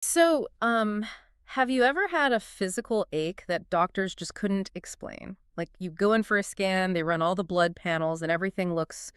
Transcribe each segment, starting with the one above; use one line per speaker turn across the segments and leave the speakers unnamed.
Have you ever had a physical ache that doctors just couldn't explain? Like you go in for a scan, they run all the blood panels, and everything looks,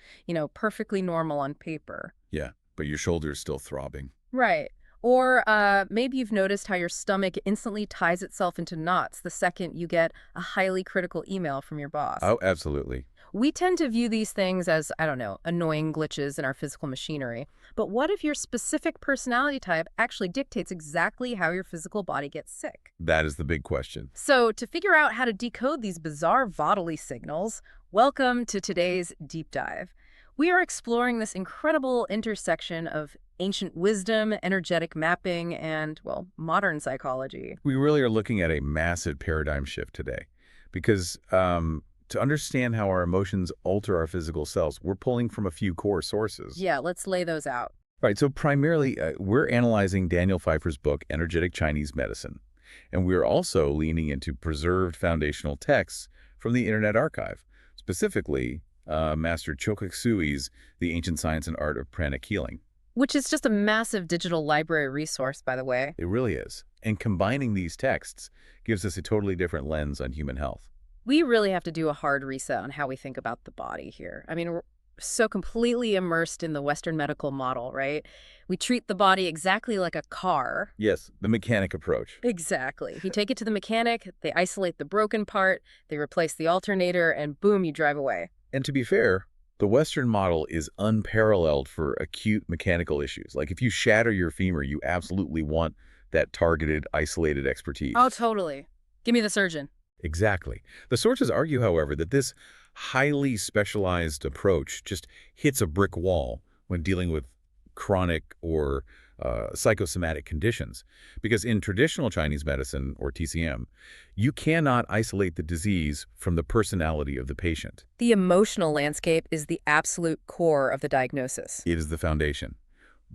perfectly normal on paper.
Yeah, but your shoulder is still throbbing.
Right. Or maybe you've noticed how your stomach instantly ties itself into knots the second you get a highly critical email from your boss.
Oh, absolutely.
We tend to view these things as, I don't know, annoying glitches in our physical machinery. But what if your specific personality type actually dictates exactly how your physical body gets sick?
That is the big question.
So, to figure out how to decode these bizarre bodily signals, welcome to today's deep dive. We are exploring this incredible intersection of ancient wisdom, energetic mapping, and, well, modern psychology.
We really are looking at a massive paradigm shift today because to understand how our emotions alter our physical selves, we're pulling from a few core sources.
Yeah, let's lay those out.
Right, so primarily, we're analyzing Daniel Pfeiffer's book, Energetic Chinese Medicine, and we're also leaning into preserved foundational texts from the Internet Archive, specifically Master Chokuk Sui's The Ancient Science and Art of Pranic Healing.
Which is just a massive digital library resource, by the way.
It really is. And combining these texts gives us a totally different lens on human health.
We really have to do a hard reset on how we think about the body here. I mean, we're so completely immersed in the Western medical model, right? We treat the body exactly like a car.
Yes, the mechanic approach.
Exactly. You take it to the mechanic, they isolate the broken part, they replace the alternator, and boom, you drive away.
And to be fair, the Western model is unparalleled for acute mechanical issues. Like if you shatter your femur, you absolutely want that targeted, isolated expertise.
Oh, totally. Give me the surgeon.
Exactly. The sources argue, however, that this highly specialized approach just hits a brick wall when dealing with chronic or psychosomatic conditions. Because in traditional Chinese medicine, or TCM, you cannot isolate the disease from the personality of the patient.
The emotional landscape is the absolute core of the diagnosis.
It is the foundation.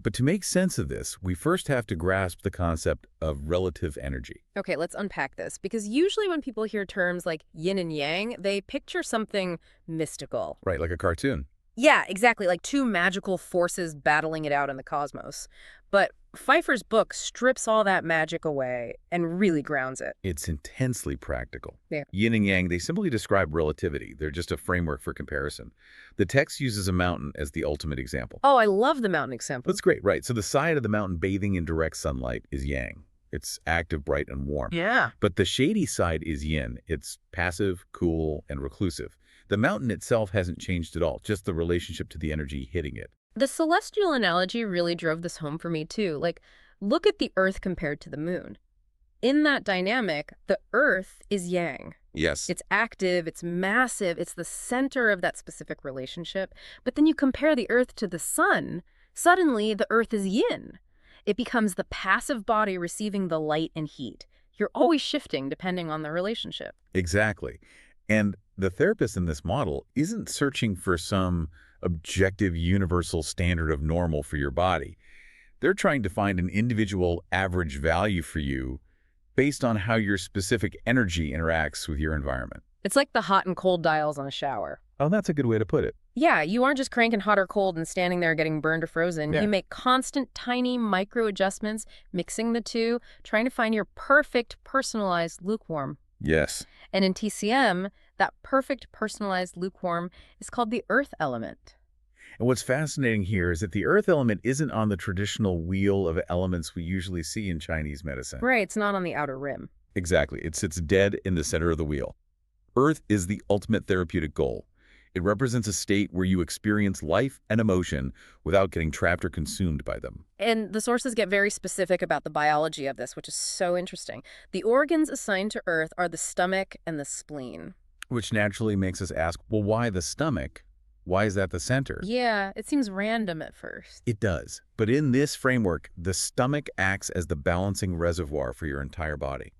But to make sense of this, we first have to grasp the concept of relative energy.
Okay, let's unpack this because usually when people hear terms like yin and yang, they picture something mystical.
Right, like a cartoon.
Yeah, exactly, like two magical forces battling it out in the cosmos. But Pfeiffer's book strips all that magic away and really grounds it.
It's intensely practical.
Yeah.
Yin and yang, they simply describe relativity. They're just a framework for comparison. The text uses a mountain as the ultimate example.
Oh, I love the mountain example.
That's great, right. So the side of the mountain bathing in direct sunlight is yang. It's active, bright, and warm.
Yeah.
But the shady side is yin. It's passive, cool, and reclusive. The mountain itself hasn't changed at all, just the relationship to the energy hitting it.
The celestial analogy really drove this home for me too. Like, look at the Earth compared to the moon. In that dynamic, the Earth is yang.
Yes.
It's active, it's massive, it's the center of that specific relationship. But then you compare the Earth to the sun, suddenly the Earth is yin. It becomes the passive body receiving the light and heat. You're always shifting depending on the relationship.
Exactly. And the therapist in this model isn't searching for some objective universal standard of normal for your body. They're trying to find an individual average value for you based on how your specific energy interacts with your environment.
It's like the hot and cold dials on a shower.
Oh, that's a good way to put it.
Yeah, you aren't just cranking hot or cold and standing there getting burned or frozen.
Yeah.
You make constant, tiny micro adjustments, mixing the two, trying to find your perfect personalized lukewarm.
Yes.
And in TCM, that perfect personalized lukewarm is called the earth element.
And what's fascinating here is that the earth element isn't on the traditional wheel of elements we usually see in Chinese medicine.
Right, it's not on the outer rim.
Exactly. It sits dead in the center of the wheel. Earth is the ultimate therapeutic goal. It represents a state where you experience life and emotion without getting trapped or consumed by them.
And the sources get very specific about the biology of this, which is so interesting. The organs assigned to earth are the stomach and the spleen.
Which naturally makes us ask, well, why the stomach? Why is that the center?
Yeah, it seems random at first.
It does. But in this framework, the stomach acts as the balancing reservoir for your entire body.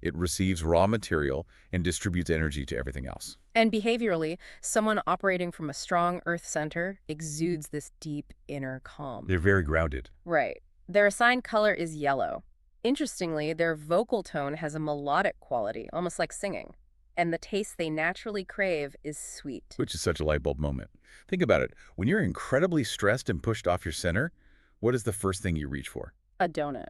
It receives raw material and distributes energy to everything else.
And behaviorally, someone operating from a strong earth center exudes this deep inner calm.
They're very grounded.
Right. Their assigned color is yellow. Interestingly, their vocal tone has a melodic quality, almost like singing. And the taste they naturally crave is sweet.
Which is such a light bulb moment. Think about it. When you're incredibly stressed and pushed off your center, what is the first thing you reach for?
A donut.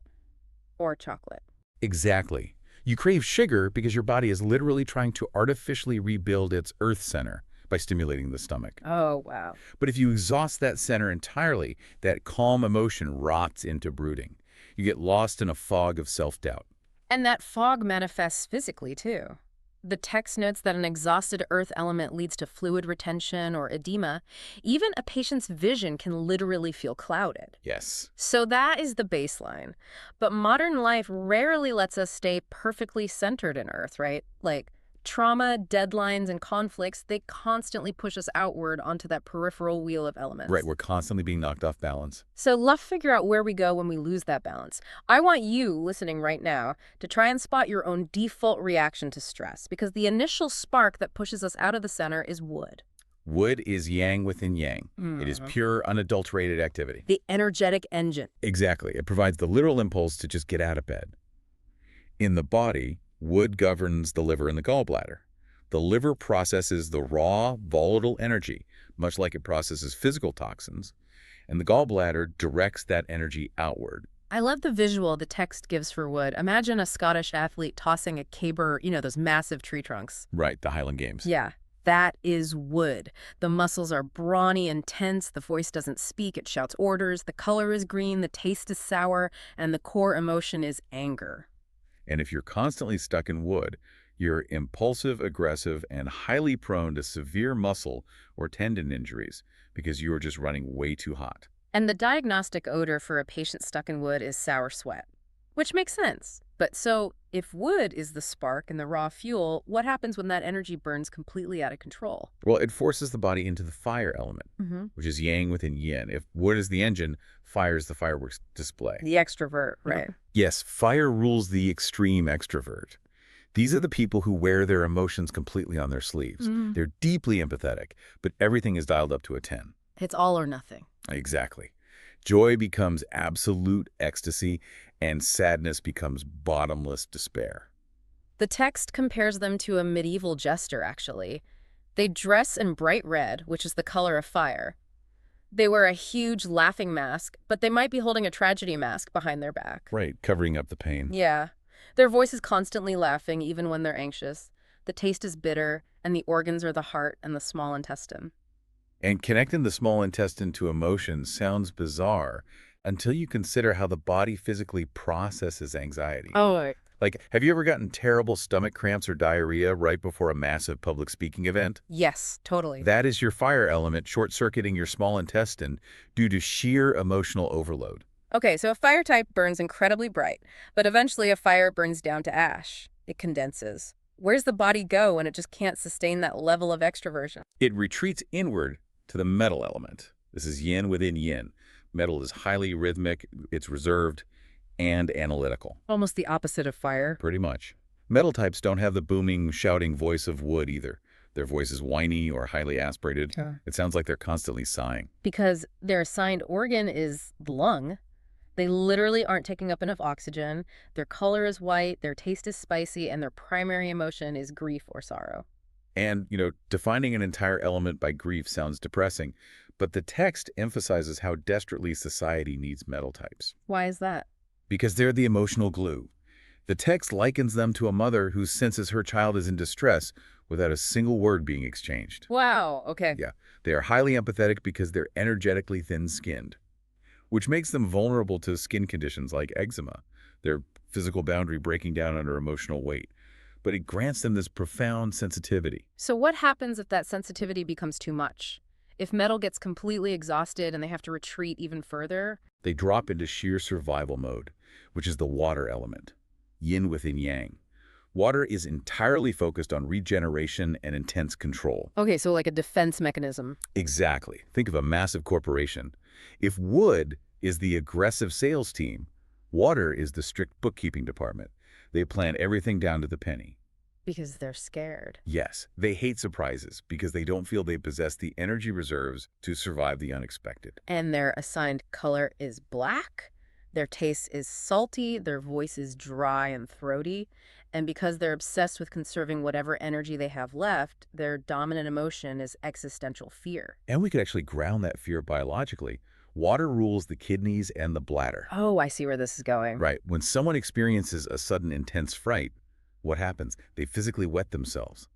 Or chocolate.
Exactly. You crave sugar because your body is literally trying to artificially rebuild its earth center by stimulating the stomach.
Oh, wow.
But if you exhaust that center entirely, that calm emotion rots into brooding. You get lost in a fog of self-doubt.
And that fog manifests physically, too. The text notes that an exhausted earth element leads to fluid retention or edema. Even a patient's vision can literally feel clouded.
Yes.
So that is the baseline. But modern life rarely lets us stay perfectly centered in earth, right? Like trauma, deadlines, and conflicts, they constantly push us outward onto that peripheral wheel of elements.
Right, we're constantly being knocked off balance.
So let's figure out where we go when we lose that balance. I want you, listening right now, to try and spot your own default reaction to stress, because the initial spark that pushes us out of the center is wood.
Wood is yang within yang. It is pure, unadulterated activity.
The energetic engine.
Exactly. It provides the literal impulse to just get out of bed. In the body, wood governs the liver and the gallbladder. The liver processes the raw, volatile energy, much like it processes physical toxins, and the gallbladder directs that energy outward.
I love the visual the text gives for wood. Imagine a Scottish athlete tossing a caber, those massive tree trunks.
Right, the Highland Games.
Yeah, that is wood. The muscles are brawny and tense, the voice doesn't speak, it shouts orders, the color is green, the taste is sour, and the core emotion is anger.
And if you're constantly stuck in wood, you're impulsive, aggressive, and highly prone to severe muscle or tendon injuries because you are just running way too hot.
And the diagnostic odor for a patient stuck in wood is sour sweat, which makes sense. But so, if wood is the spark and the raw fuel, what happens when that energy burns completely out of control?
Well, it forces the body into the fire element, which is yang within yin. If wood is the engine, fire is the fireworks display.
The extrovert, right?
Yes, fire rules the extreme extrovert. These are the people who wear their emotions completely on their sleeves. They're deeply empathetic, but everything is dialed up to a 10.
It's all or nothing.
Exactly. Joy becomes absolute ecstasy, and sadness becomes bottomless despair.
The text compares them to a medieval jester, actually. They dress in bright red, which is the color of fire. They wear a huge laughing mask, but they might be holding a tragedy mask behind their back.
Right, covering up the pain.
Yeah. Their voice is constantly laughing, even when they're anxious. The taste is bitter, and the organs are the heart and the small intestine.
And connecting the small intestine to emotion sounds bizarre until you consider how the body physically processes anxiety.
Oh,
Like, have you ever gotten terrible stomach cramps or diarrhea right before a massive public speaking event?
yes, totally.
That is your fire element short-circuiting your small intestine due to sheer emotional overload.
Okay, so a fire type burns incredibly bright, but eventually a fire burns down to ash. It condenses. Where's the body go when it just can't sustain that level of extroversion?
It retreats inward to the metal element. This is yin within yin. Metal is highly rhythmic, it's reserved, and analytical.
Almost the opposite of fire.
Pretty much. Metal types don't have the booming, shouting voice of wood either. Their voice is whiny or highly aspirated.
Yeah.
It sounds like they're constantly sighing.
Because their assigned organ is the lung. They literally aren't taking up enough oxygen. Their color is white, their taste is spicy, and their primary emotion is grief or sorrow.
And, defining an entire element by grief sounds depressing, but the text emphasizes how desperately society needs metal types.
Why is that?
Because they're the emotional glue. The text likens them to a mother who senses her child is in distress without a single word being exchanged.
Wow, okay.
Yeah, they are highly empathetic because they're energetically thin-skinned, which makes them vulnerable to skin conditions like eczema, their physical boundary breaking down under emotional weight. But it grants them this profound sensitivity.
So what happens if that sensitivity becomes too much? If metal gets completely exhausted and they have to retreat even further?
They drop into sheer survival mode, which is the water element, yin within yang. Water is entirely focused on regeneration and intense control.
Okay, so like a defense mechanism.
Exactly. Think of a massive corporation. If wood is the aggressive sales team, water is the strict bookkeeping department. They plan everything down to the penny.
Because they're scared.
Yes, they hate surprises because they don't feel they possess the energy reserves to survive the unexpected.
And their assigned color is black. Their taste is salty. Their voice is dry and throaty. And because they're obsessed with conserving whatever energy they have left, their dominant emotion is existential fear.
And we could actually ground that fear biologically. Water rules the kidneys and the bladder.
Oh, I see where this is going.
Right. When someone experiences a sudden intense fright, what happens? They physically wet themselves.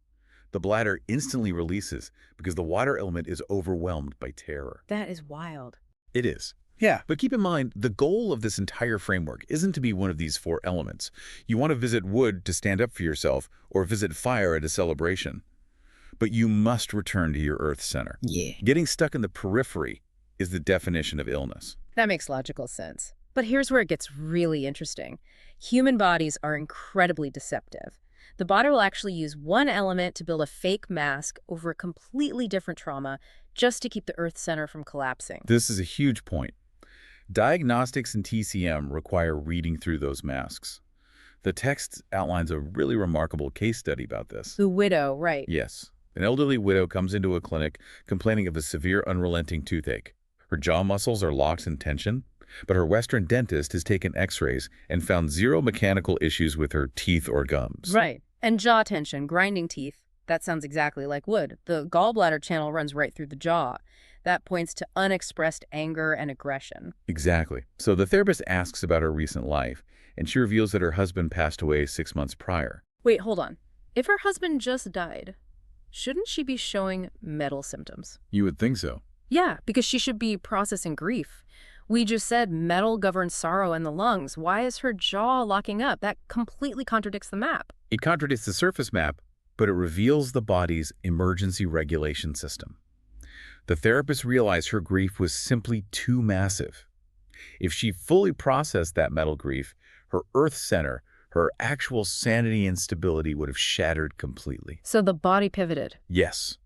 The bladder instantly releases because the water element is overwhelmed by terror.
That is wild.
It is. Yeah, but keep in mind, the goal of this entire framework isn't to be one of these four elements. You want to visit wood to stand up for yourself or visit fire at a celebration. But you must return to your Earth center.
Yeah.
Getting stuck in the periphery is the definition of illness.
That makes logical sense. But here's where it gets really interesting. Human bodies are incredibly deceptive. The body will actually use one element to build a fake mask over a completely different trauma just to keep the Earth center from collapsing.
This is a huge point. Diagnostics and TCM require reading through those masks. The text outlines a really remarkable case study about this.
The widow, right.
Yes. An elderly widow comes into a clinic complaining of a severe unrelenting toothache. Her jaw muscles are locked in tension, but her Western dentist has taken x-rays and found zero mechanical issues with her teeth or gums.
Right. And jaw tension, grinding teeth. That sounds exactly like wood. The gallbladder channel runs right through the jaw. That points to unexpressed anger and aggression.
Exactly. So the therapist asks about her recent life, and she reveals that her husband passed away 6 months prior.
Wait, hold on. If her husband just died, shouldn't she be showing metal symptoms?
You would think so.
Yeah, because she should be processing grief. We just said metal governs sorrow in the lungs. Why is her jaw locking up? That completely contradicts the map.
It contradicts the surface map, but it reveals the body's emergency regulation system. The therapist realized her grief was simply too massive. If she fully processed that metal grief, her Earth center, her actual sanity and stability would have shattered completely.
So the body pivoted.
Yes,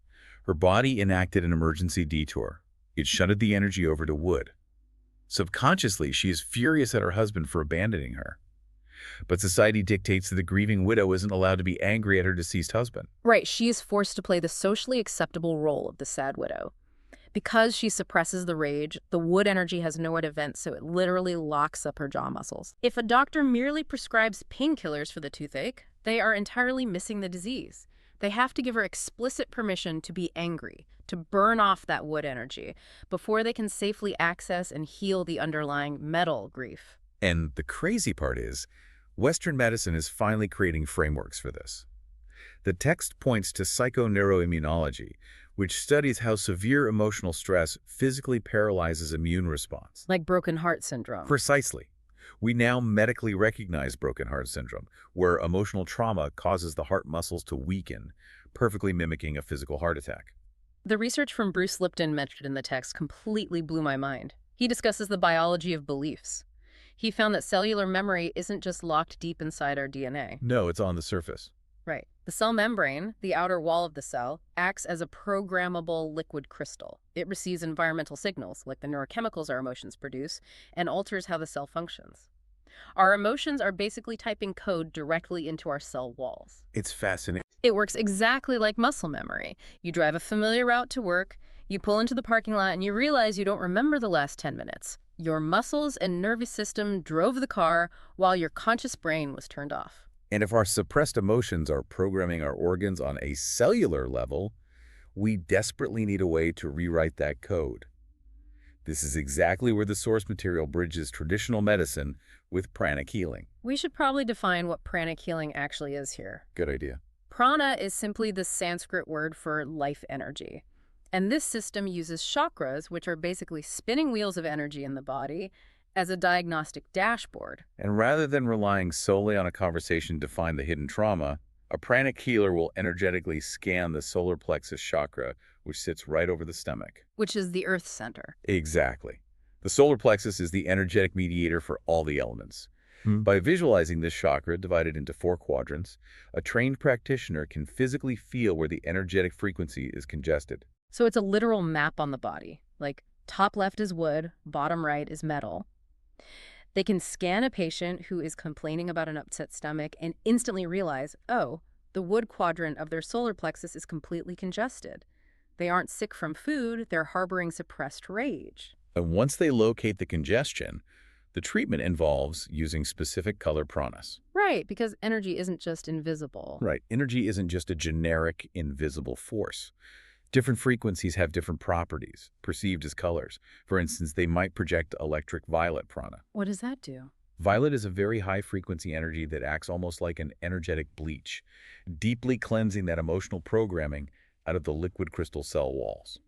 her body enacted an emergency detour. It shunted the energy over to wood. Subconsciously, she is furious at her husband for abandoning her. But society dictates that the grieving widow isn't allowed to be angry at her deceased husband.
Right, she is forced to play the socially acceptable role of the sad widow. Because she suppresses the rage, the wood energy has nowhere to vent, so it literally locks up her jaw muscles. If a doctor merely prescribes painkillers for the toothache, they are entirely missing the disease. They have to give her explicit permission to be angry, to burn off that wood energy, before they can safely access and heal the underlying metal grief.
And the crazy part is, Western medicine is finally creating frameworks for this. The text points to psychoneuroimmunology, which studies how severe emotional stress physically paralyzes immune response.
Like broken heart syndrome.
Precisely. We now medically recognize broken heart syndrome, where emotional trauma causes the heart muscles to weaken, perfectly mimicking a physical heart attack.
The research from Bruce Lipton mentioned in the text completely blew my mind. He discusses the biology of beliefs. He found that cellular memory isn't just locked deep inside our DNA.
No, it's on the surface.
Right. The cell membrane, the outer wall of the cell, acts as a programmable liquid crystal. It receives environmental signals, like the neurochemicals our emotions produce, and alters how the cell functions. Our emotions are basically typing code directly into our cell walls.
It's fascinating.
It works exactly like muscle memory. You drive a familiar route to work, you pull into the parking lot, and you realize you don't remember the last 10 minutes. Your muscles and nervous system drove the car while your conscious brain was turned off.
And if our suppressed emotions are programming our organs on a cellular level, we desperately need a way to rewrite that code. This is exactly where the source material bridges traditional medicine with pranic healing.
We should probably define what pranic healing actually is here.
Good idea.
Prana is simply the Sanskrit word for life energy. And this system uses chakras, which are basically spinning wheels of energy in the body, as a diagnostic dashboard.
And rather than relying solely on a conversation to find the hidden trauma, a pranic healer will energetically scan the solar plexus chakra, which sits right over the stomach.
Which is the earth center.
Exactly. The solar plexus is the energetic mediator for all the elements. By visualizing this chakra divided into 4 quadrants, a trained practitioner can physically feel where the energetic frequency is congested.
So it's a literal map on the body. Like, top left is wood, bottom right is metal. They can scan a patient who is complaining about an upset stomach and instantly realize, oh, the wood quadrant of their solar plexus is completely congested. They aren't sick from food, they're harboring suppressed rage.
And once they locate the congestion, the treatment involves using specific color pranas.
Right, because energy isn't just invisible.
Right. Energy isn't just a generic, invisible force. Different frequencies have different properties, perceived as colors. For instance, they might project electric violet prana.
What does that do?
Violet is a very high-frequency energy that acts almost like an energetic bleach, deeply cleansing that emotional programming out of the liquid crystal cell walls.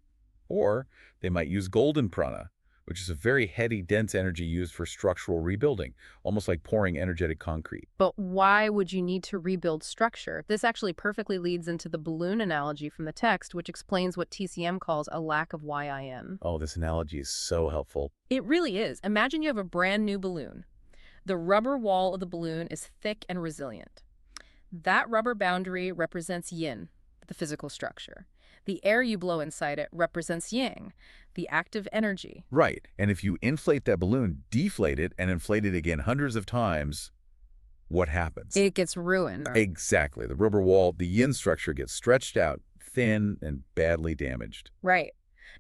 Or they might use golden prana, which is a very heady, dense energy used for structural rebuilding, almost like pouring energetic concrete.
But why would you need to rebuild structure? This actually perfectly leads into the balloon analogy from the text, which explains what TCM calls a lack of YIN.
Oh, this analogy is so helpful.
It really is. Imagine you have a brand new balloon. The rubber wall of the balloon is thick and resilient. That rubber boundary represents yin, the physical structure. The air you blow inside it represents yang, the active energy.
Right, and if you inflate that balloon, deflate it, and inflate it again hundreds of times, what happens?
It gets ruined.
Exactly. The rubber wall, the yin structure gets stretched out, thin, and badly damaged.
Right.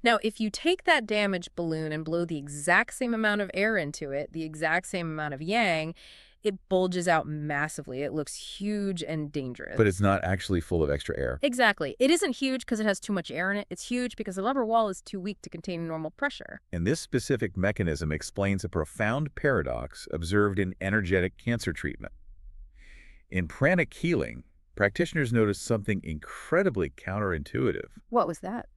Now, if you take that damaged balloon and blow the exact same amount of air into it, the exact same amount of yang, it bulges out massively. It looks huge and dangerous.
But it's not actually full of extra air.
Exactly. It isn't huge because it has too much air in it. It's huge because the rubber wall is too weak to contain normal pressure.
And this specific mechanism explains a profound paradox observed in energetic cancer treatment. In pranic healing, practitioners noticed something incredibly counterintuitive.
What was that?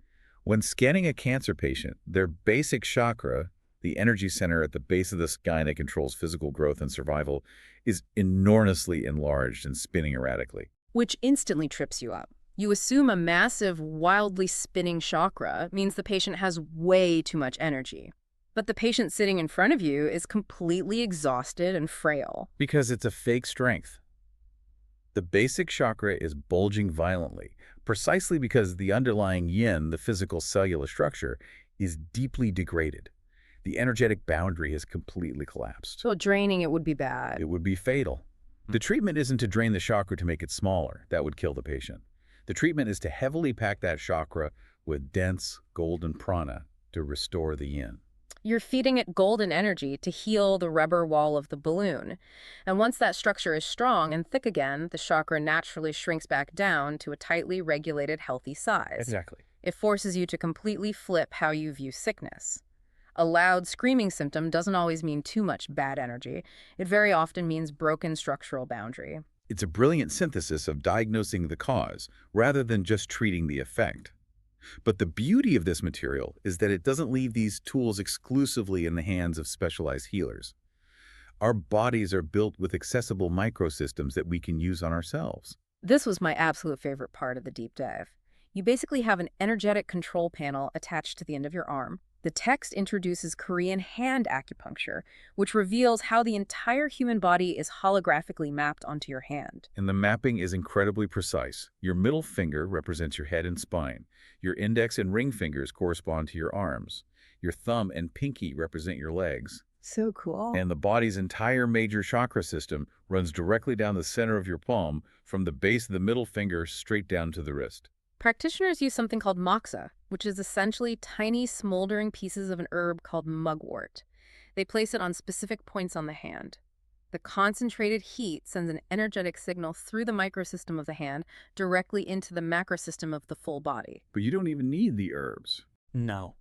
When scanning a cancer patient, their basic chakra, the energy center at the base of the spine that controls physical growth and survival, is enormously enlarged and spinning erratically.
Which instantly trips you up. You assume a massive, wildly spinning chakra means the patient has way too much energy. But the patient sitting in front of you is completely exhausted and frail.
Because it's a fake strength. The basic chakra is bulging violently, precisely because the underlying yin, the physical cellular structure, is deeply degraded. The energetic boundary has completely collapsed.
So draining it would be bad.
It would be fatal. The treatment isn't to drain the chakra to make it smaller. That would kill the patient. The treatment is to heavily pack that chakra with dense golden prana to restore the yin.
You're feeding it golden energy to heal the rubber wall of the balloon. And once that structure is strong and thick again, the chakra naturally shrinks back down to a tightly regulated, healthy size.
Exactly.
It forces you to completely flip how you view sickness. A loud screaming symptom doesn't always mean too much bad energy. It very often means broken structural boundary.
It's a brilliant synthesis of diagnosing the cause rather than just treating the effect. But the beauty of this material is that it doesn't leave these tools exclusively in the hands of specialized healers. Our bodies are built with accessible microsystems that we can use on ourselves.
This was my absolute favorite part of the deep dive. You basically have an energetic control panel attached to the end of your arm. The text introduces Korean hand acupuncture, which reveals how the entire human body is holographically mapped onto your hand.
And the mapping is incredibly precise. Your middle finger represents your head and spine. Your index and ring fingers correspond to your arms. Your thumb and pinky represent your legs.
So cool.
And the body's entire major chakra system runs directly down the center of your palm, from the base of the middle finger straight down to the wrist.
Practitioners use something called moxa, which is essentially tiny smoldering pieces of an herb called mugwort. They place it on specific points on the hand. The concentrated heat sends an energetic signal through the microsystem of the hand directly into the macrosystem of the full body.
But you don't even need the herbs.
No.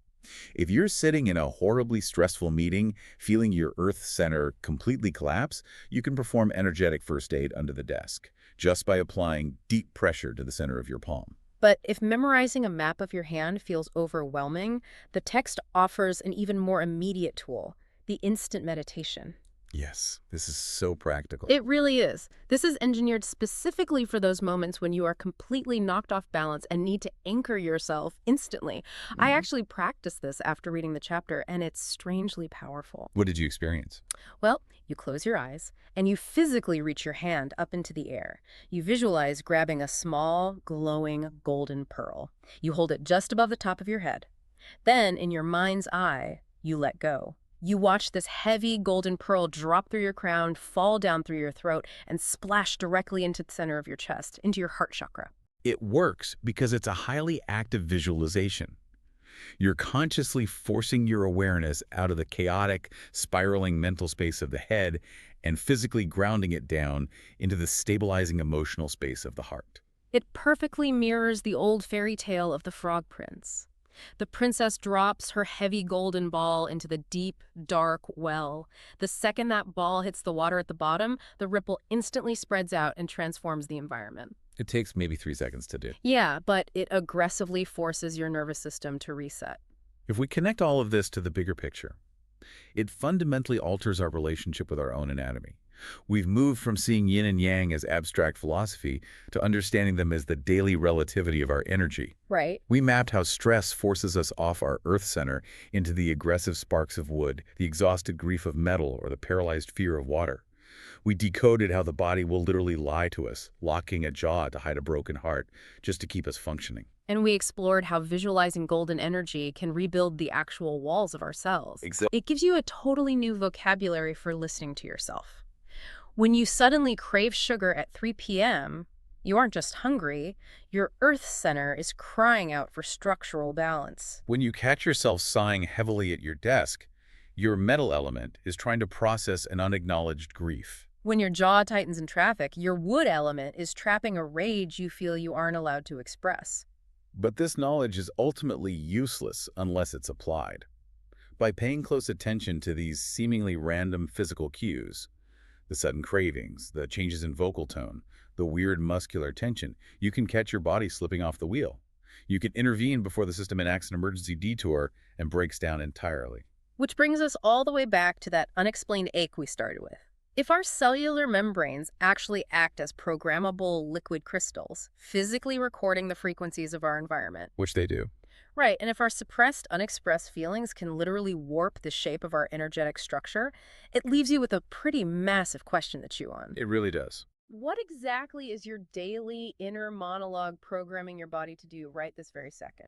If you're sitting in a horribly stressful meeting, feeling your earth center completely collapse, you can perform energetic first aid under the desk, just by applying deep pressure to the center of your palm.
But if memorizing a map of your hand feels overwhelming, the text offers an even more immediate tool, the instant meditation.
Yes, this is so practical.
It really is. This is engineered specifically for those moments when you are completely knocked off balance and need to anchor yourself instantly. I actually practiced this after reading the chapter, and it's strangely powerful.
What did you experience?
Well, you close your eyes, and you physically reach your hand up into the air. You visualize grabbing a small, glowing golden pearl. You hold it just above the top of your head. Then, in your mind's eye, you let go. You watch this heavy golden pearl drop through your crown, fall down through your throat, and splash directly into the center of your chest, into your heart chakra.
It works because it's a highly active visualization. You're consciously forcing your awareness out of the chaotic, spiraling mental space of the head and physically grounding it down into the stabilizing emotional space of the heart.
It perfectly mirrors the old fairy tale of the Frog Prince. The princess drops her heavy golden ball into the deep, dark well. The second that ball hits the water at the bottom, the ripple instantly spreads out and transforms the environment.
It takes maybe 3 seconds to do.
Yeah, but it aggressively forces your nervous system to reset.
If we connect all of this to the bigger picture, it fundamentally alters our relationship with our own anatomy. We've moved from seeing yin and yang as abstract philosophy to understanding them as the daily relativity of our energy.
Right.
We mapped how stress forces us off our earth center into the aggressive sparks of wood, the exhausted grief of metal, or the paralyzed fear of water. We decoded how the body will literally lie to us, locking a jaw to hide a broken heart, just to keep us functioning.
And we explored how visualizing golden energy can rebuild the actual walls of our cells.
Exactly.
It gives you a totally new vocabulary for listening to yourself. When you suddenly crave sugar at 3 p.m., you aren't just hungry, your earth center is crying out for structural balance.
When you catch yourself sighing heavily at your desk, your metal element is trying to process an unacknowledged grief.
When your jaw tightens in traffic, your wood element is trapping a rage you feel you aren't allowed to express.
But this knowledge is ultimately useless unless it's applied. By paying close attention to these seemingly random physical cues, the sudden cravings, the changes in vocal tone, the weird muscular tension, you can catch your body slipping off the wheel. You can intervene before the system enacts an emergency detour and breaks down entirely.
Which brings us all the way back to that unexplained ache we started with. If our cellular membranes actually act as programmable liquid crystals, physically recording the frequencies of our environment.
Which they do.
Right, and if our suppressed, unexpressed feelings can literally warp the shape of our energetic structure, it leaves you with a pretty massive question to chew on.
It really does.
What exactly is your daily inner monologue programming your body to do right this very second?